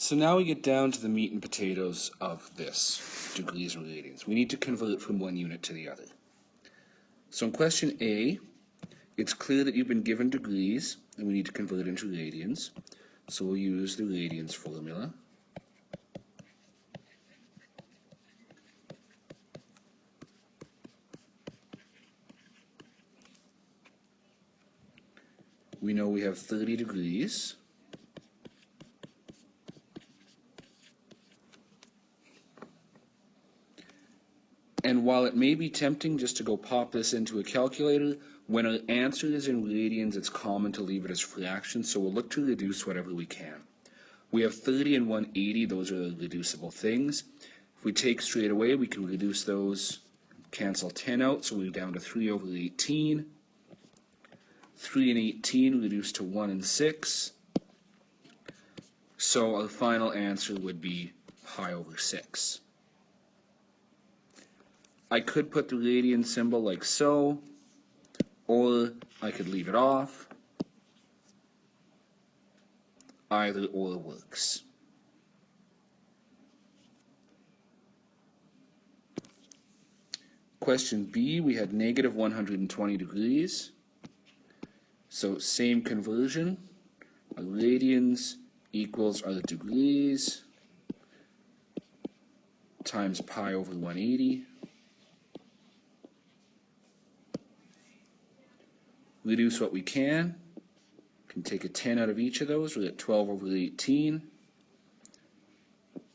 So now we get down to the meat and potatoes of this, degrees and radians. We need to convert from one unit to the other. So in question A, it's clear that you've been given degrees, and we need to convert into radians. So we'll use the radians formula. We know we have 30 degrees. And while it may be tempting just to go pop this into a calculator, when our answer is in radians, it's common to leave it as fractions, so we'll look to reduce whatever we can. We have 30 and 180, those are reducible things. If we take straight away, we can reduce those, cancel 10 out, so we're down to 3 over 18. 3 and 18 reduced to 1 and 6. So our final answer would be pi over 6. I could put the radian symbol like so, or I could leave it off. Either or works. Question B, we had negative 120 degrees. So same conversion. Our radians equals our degrees times pi over 180. Reduce what we can take a 10 out of each of those. We're at 12 over 18.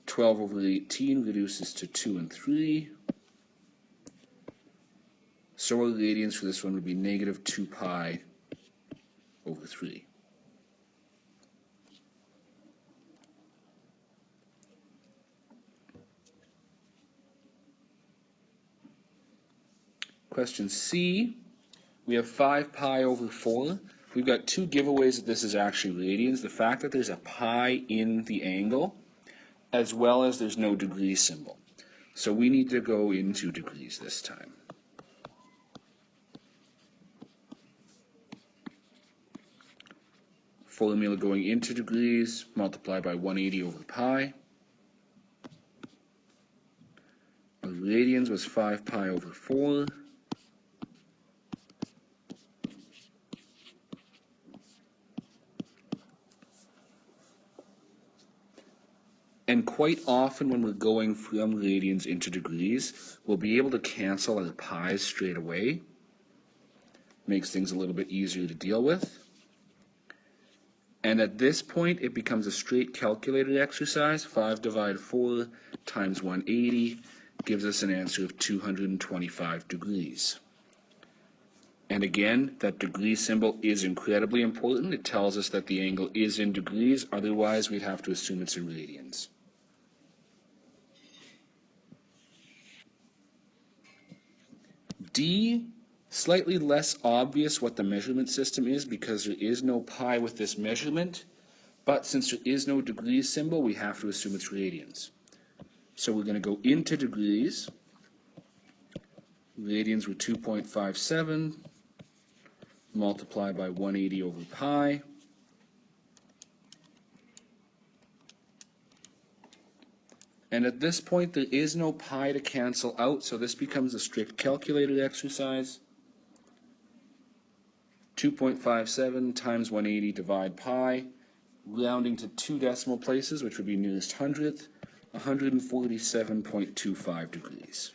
12 over 18 reduces to 2 and 3. So our radians for this one would be negative 2 pi over 3. Question C. We have 5 pi over 4. We've got two giveaways that this is actually radians. The fact that there's a pi in the angle, as well as there's no degree symbol. So we need to go into degrees this time. Formula going into degrees, multiply by 180 over pi. Our radians was 5 pi over 4. And quite often when we're going from radians into degrees, we'll be able to cancel our pi's straight away. Makes things a little bit easier to deal with. And at this point, it becomes a straight calculated exercise. 5 divided 4 times 180 gives us an answer of 225 degrees. And again, that degree symbol is incredibly important. It tells us that the angle is in degrees. Otherwise, we'd have to assume it's in radians. D, slightly less obvious what the measurement system is because there is no pi with this measurement, but since there is no degree symbol, we have to assume it's radians. So we're going to go into degrees. Radians were 2.57, multiply by 180 over pi. And at this point, there is no pi to cancel out, so this becomes a strict calculated exercise. 2.57 times 180 divide pi, rounding to 2 decimal places, which would be nearest hundredth, 147.25 degrees.